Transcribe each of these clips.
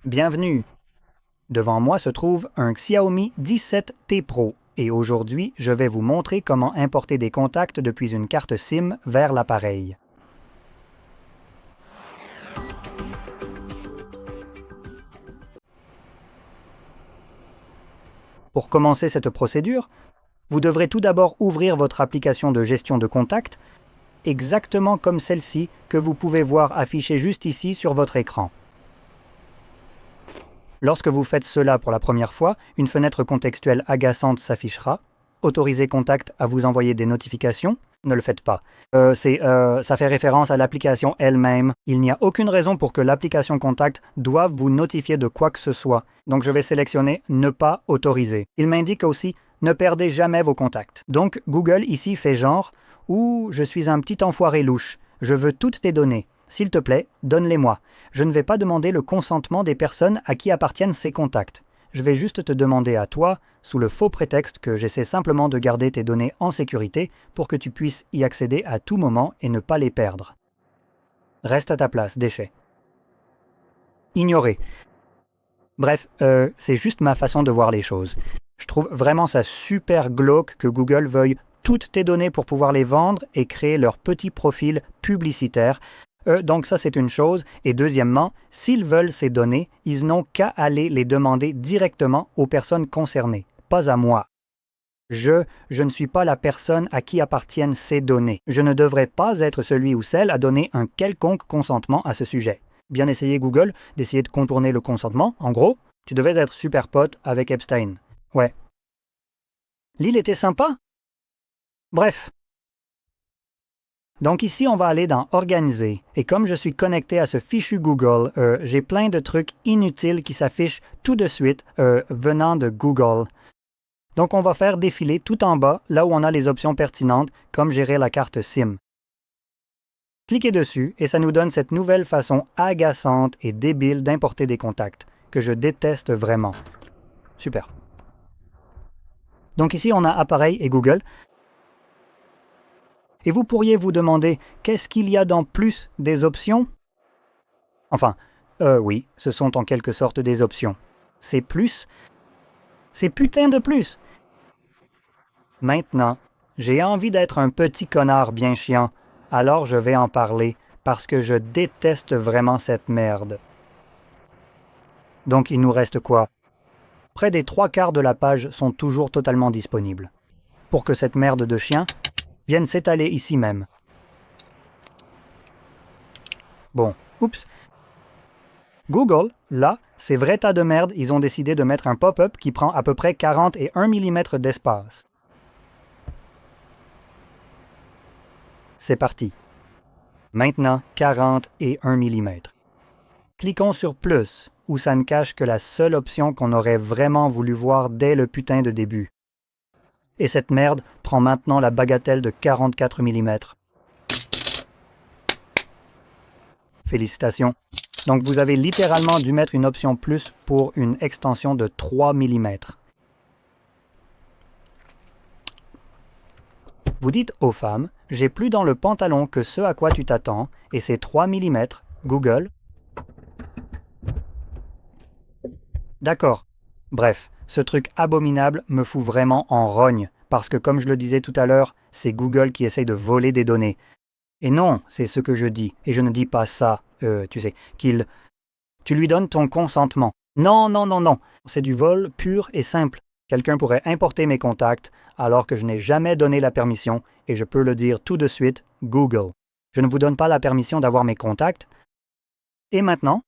Bienvenue! Devant moi se trouve un Xiaomi 17T Pro et aujourd'hui je vais vous montrer comment importer des contacts depuis une carte SIM vers l'appareil. Pour commencer cette procédure, vous devrez tout d'abord ouvrir votre application de gestion de contacts, exactement comme celle-ci que vous pouvez voir affichée juste ici sur votre écran. Lorsque vous faites cela pour la première fois, une fenêtre contextuelle agaçante s'affichera. Autorisez Contact à vous envoyer des notifications. Ne le faites pas. Ça fait référence à l'application elle-même. Il n'y a aucune raison pour que l'application Contact doive vous notifier de quoi que ce soit. Donc je vais sélectionner Ne pas autoriser. Il m'indique aussi Ne perdez jamais vos contacts. Donc Google ici fait genre « Ouh, je suis un petit enfoiré louche. Je veux toutes tes données. S'il te plaît, donne-les-moi. Je ne vais pas demander le consentement des personnes à qui appartiennent ces contacts. Je vais juste te demander à toi, sous le faux prétexte que j'essaie simplement de garder tes données en sécurité pour que tu puisses y accéder à tout moment et ne pas les perdre. Reste à ta place, déchet. Ignorer. Bref, c'est juste ma façon de voir les choses. Je trouve vraiment ça super glauque que Google veuille toutes tes données pour pouvoir les vendre et créer leur petit profil publicitaire. Donc ça, c'est une chose. Et deuxièmement, s'ils veulent ces données, ils n'ont qu'à aller les demander directement aux personnes concernées, pas à moi. Je ne suis pas la personne à qui appartiennent ces données. Je ne devrais pas être celui ou celle à donner un quelconque consentement à ce sujet. Bien essayé, Google, d'essayer de contourner le consentement. En gros, tu devais être super pote avec Epstein. Ouais. L'île était sympa? Bref. Donc ici, on va aller dans Organiser. Et comme je suis connecté à ce fichu Google, j'ai plein de trucs inutiles qui s'affichent tout de suite venant de Google. Donc on va faire défiler tout en bas, là où on a les options pertinentes, comme gérer la carte SIM. Cliquez dessus et ça nous donne cette nouvelle façon agaçante et débile d'importer des contacts, que je déteste vraiment. Super. Donc ici, on a Appareil et Google. Et vous pourriez vous demander, qu'est-ce qu'il y a dans plus des options? Enfin, oui, ce sont en quelque sorte des options. C'est plus. C'est putain de plus. Maintenant, j'ai envie d'être un petit connard bien chiant, alors je vais en parler, parce que je déteste vraiment cette merde. Donc il nous reste quoi? Près des 3/4 de la page sont toujours totalement disponibles. Pour que cette merde de chien viennent s'étaler ici même. Bon, oups. Google, là, c'est vrai tas de merde, ils ont décidé de mettre un pop-up qui prend à peu près 41 mm d'espace. C'est parti. Maintenant, 41 mm. Cliquons sur plus, où ça ne cache que la seule option qu'on aurait vraiment voulu voir dès le putain de début. Et cette merde prend maintenant la bagatelle de 44 mm. Félicitations. Donc vous avez littéralement dû mettre une option plus pour une extension de 3 mm. Vous dites aux femmes, j'ai plus dans le pantalon que ce à quoi tu t'attends, et c'est 3 mm, Google. D'accord. Bref. Ce truc abominable me fout vraiment en rogne, parce que comme je le disais tout à l'heure, c'est Google qui essaye de voler des données. Et non, c'est ce que je dis, et je ne dis pas ça, tu sais, Tu lui donnes ton consentement. Non, non, non, non, c'est du vol pur et simple. Quelqu'un pourrait importer mes contacts, alors que je n'ai jamais donné la permission, et je peux le dire tout de suite, Google. Je ne vous donne pas la permission d'avoir mes contacts. Et maintenant?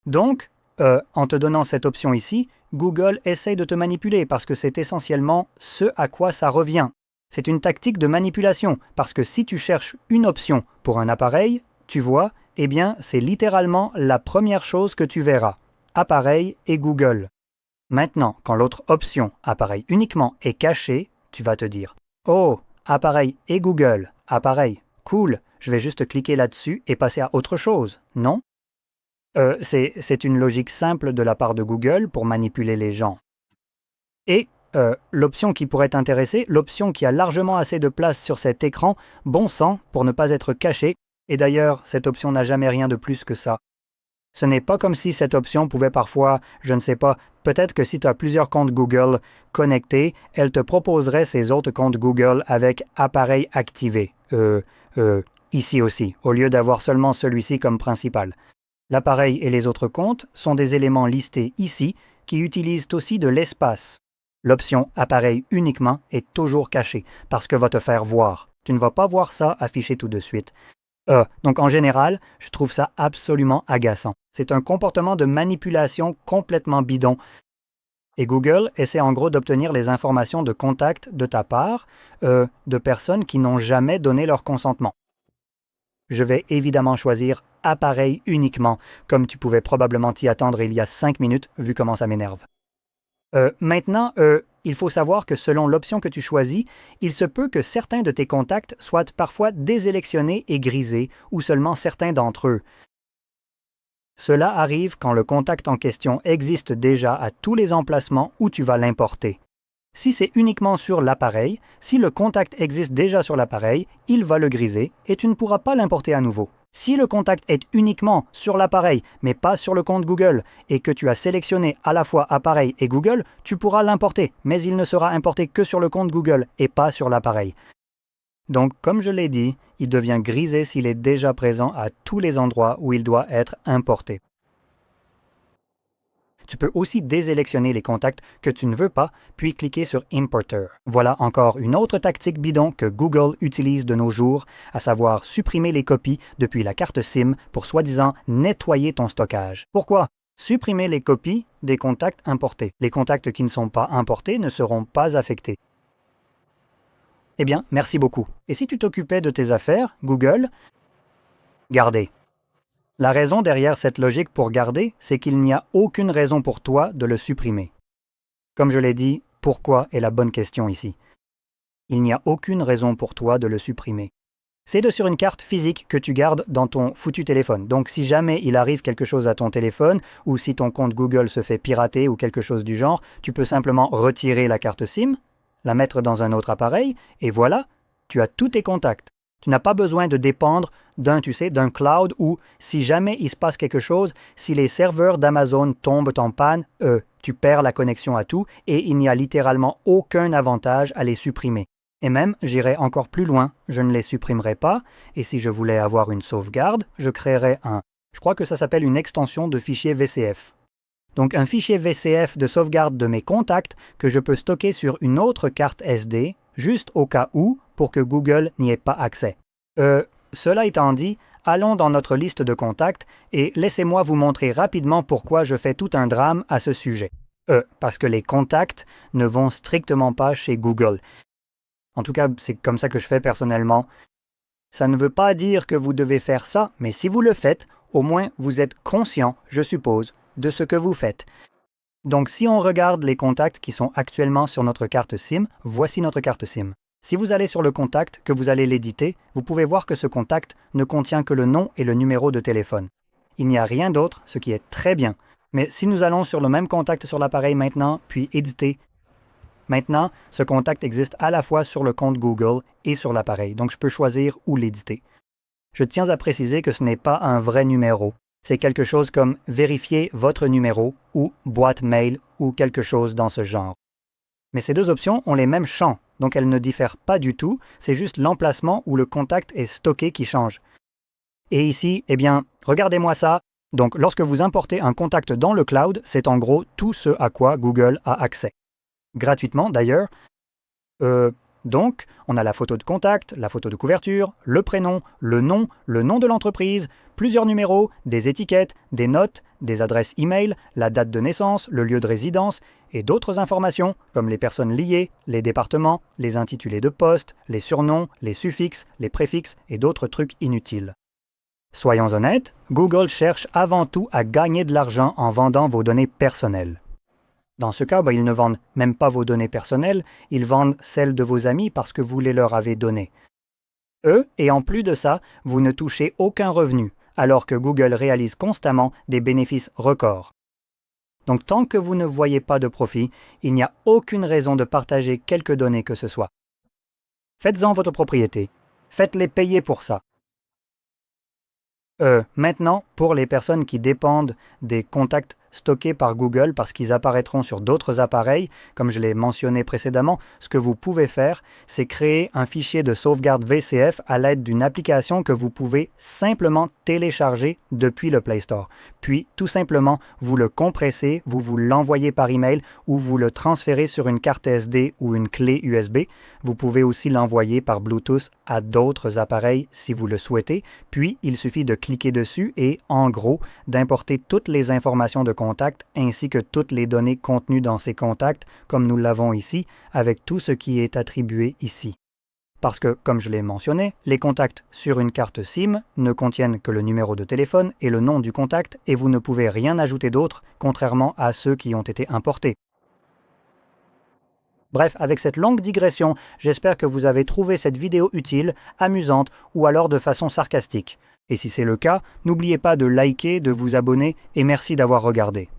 Donc, en te donnant cette option ici, Google essaye de te manipuler parce que c'est essentiellement ce à quoi ça revient. C'est une tactique de manipulation parce que si tu cherches une option pour un appareil, tu vois, eh bien, c'est littéralement la première chose que tu verras. Appareil et Google. Maintenant, quand l'autre option, appareil uniquement, est cachée, tu vas te dire « Oh, appareil et Google, appareil, cool, je vais juste cliquer là-dessus et passer à autre chose, non ?» C'est une logique simple de la part de Google pour manipuler les gens. Et l'option qui pourrait t'intéresser, l'option qui a largement assez de place sur cet écran, bon sang, pour ne pas être cachée, et d'ailleurs, cette option n'a jamais rien de plus que ça. Ce n'est pas comme si cette option pouvait parfois, je ne sais pas, peut-être que si tu as plusieurs comptes Google connectés, elle te proposerait ces autres comptes Google avec appareil activé. Ici aussi, au lieu d'avoir seulement celui-ci comme principal. L'appareil et les autres comptes sont des éléments listés ici qui utilisent aussi de l'espace. L'option appareil uniquement est toujours cachée parce que va te faire voir. Tu ne vas pas voir ça affiché tout de suite. Donc en général, je trouve ça absolument agaçant. C'est un comportement de manipulation complètement bidon. Et Google essaie en gros d'obtenir les informations de contact de ta part de personnes qui n'ont jamais donné leur consentement. Je vais évidemment choisir appareil uniquement, comme tu pouvais probablement t'y attendre il y a 5 minutes, vu comment ça m'énerve. Maintenant, il faut savoir que selon l'option que tu choisis, il se peut que certains de tes contacts soient parfois désélectionnés et grisés, ou seulement certains d'entre eux. Cela arrive quand le contact en question existe déjà à tous les emplacements où tu vas l'importer. Si c'est uniquement sur l'appareil, si le contact existe déjà sur l'appareil, il va le griser et tu ne pourras pas l'importer à nouveau. Si le contact est uniquement sur l'appareil, mais pas sur le compte Google, et que tu as sélectionné à la fois appareil et Google, tu pourras l'importer, mais il ne sera importé que sur le compte Google et pas sur l'appareil. Donc, comme je l'ai dit, il devient grisé s'il est déjà présent à tous les endroits où il doit être importé. Tu peux aussi désélectionner les contacts que tu ne veux pas, puis cliquer sur Importer. Voilà encore une autre tactique bidon que Google utilise de nos jours, à savoir supprimer les copies depuis la carte SIM pour soi-disant nettoyer ton stockage. Pourquoi? Supprimer les copies des contacts importés. Les contacts qui ne sont pas importés ne seront pas affectés. Eh bien, merci beaucoup. Et si tu t'occupais de tes affaires, Google, gardez. La raison derrière cette logique pour garder, c'est qu'il n'y a aucune raison pour toi de le supprimer. Comme je l'ai dit, pourquoi est la bonne question ici. Il n'y a aucune raison pour toi de le supprimer. C'est sur une carte physique que tu gardes dans ton foutu téléphone. Donc si jamais il arrive quelque chose à ton téléphone, ou si ton compte Google se fait pirater ou quelque chose du genre, tu peux simplement retirer la carte SIM, la mettre dans un autre appareil, et voilà, tu as tous tes contacts. Tu n'as pas besoin de dépendre d'un cloud où, si jamais il se passe quelque chose, si les serveurs d'Amazon tombent en panne, tu perds la connexion à tout et il n'y a littéralement aucun avantage à les supprimer. Et même, j'irai encore plus loin, je ne les supprimerai pas, et si je voulais avoir une sauvegarde, je créerais je crois que ça s'appelle une extension de fichier VCF. Donc un fichier VCF de sauvegarde de mes contacts que je peux stocker sur une autre carte SD, juste au cas où, pour que Google n'y ait pas accès. Cela étant dit, allons dans notre liste de contacts et laissez-moi vous montrer rapidement pourquoi je fais tout un drame à ce sujet. Parce que les contacts ne vont strictement pas chez Google. En tout cas, c'est comme ça que je fais personnellement. Ça ne veut pas dire que vous devez faire ça, mais si vous le faites, au moins vous êtes conscient, je suppose, de ce que vous faites. Donc si on regarde les contacts qui sont actuellement sur notre carte SIM, voici notre carte SIM. Si vous allez sur le contact, que vous allez l'éditer, vous pouvez voir que ce contact ne contient que le nom et le numéro de téléphone. Il n'y a rien d'autre, ce qui est très bien. Mais si nous allons sur le même contact sur l'appareil maintenant, puis éditer, maintenant, ce contact existe à la fois sur le compte Google et sur l'appareil, donc je peux choisir où l'éditer. Je tiens à préciser que ce n'est pas un vrai numéro. C'est quelque chose comme vérifier votre numéro ou boîte mail ou quelque chose dans ce genre. Mais ces deux options ont les mêmes champs, donc elles ne diffèrent pas du tout, c'est juste l'emplacement où le contact est stocké qui change. Et ici, eh bien, regardez-moi ça. Donc lorsque vous importez un contact dans le cloud, c'est en gros tout ce à quoi Google a accès. Gratuitement d'ailleurs. Donc, on a la photo de contact, la photo de couverture, le prénom, le nom de l'entreprise, plusieurs numéros, des étiquettes, des notes, des adresses e-mail, la date de naissance, le lieu de résidence et d'autres informations comme les personnes liées, les départements, les intitulés de poste, les surnoms, les suffixes, les préfixes et d'autres trucs inutiles. Soyons honnêtes, Google cherche avant tout à gagner de l'argent en vendant vos données personnelles. Dans ce cas, ils ne vendent même pas vos données personnelles, ils vendent celles de vos amis parce que vous les leur avez données. Et en plus de ça, vous ne touchez aucun revenu, alors que Google réalise constamment des bénéfices records. Donc tant que vous ne voyez pas de profit, il n'y a aucune raison de partager quelques données que ce soit. Faites-en votre propriété. Faites-les payer pour ça. Maintenant, pour les personnes qui dépendent des contacts stockés par Google parce qu'ils apparaîtront sur d'autres appareils, comme je l'ai mentionné précédemment, ce que vous pouvez faire, c'est créer un fichier de sauvegarde VCF à l'aide d'une application que vous pouvez simplement télécharger depuis le Play Store. Puis, tout simplement, vous le compressez, vous l'envoyez par email ou vous le transférez sur une carte SD ou une clé USB. Vous pouvez aussi l'envoyer par Bluetooth à d'autres appareils si vous le souhaitez. Puis, il suffit de cliquer dessus et, en gros, d'importer toutes les informations de contact ainsi que toutes les données contenues dans ces contacts, comme nous l'avons ici, avec tout ce qui est attribué ici. Parce que, comme je l'ai mentionné, les contacts sur une carte SIM ne contiennent que le numéro de téléphone et le nom du contact et vous ne pouvez rien ajouter d'autre, contrairement à ceux qui ont été importés. Bref, avec cette longue digression, j'espère que vous avez trouvé cette vidéo utile, amusante ou alors de façon sarcastique. Et si c'est le cas, n'oubliez pas de liker, de vous abonner et merci d'avoir regardé.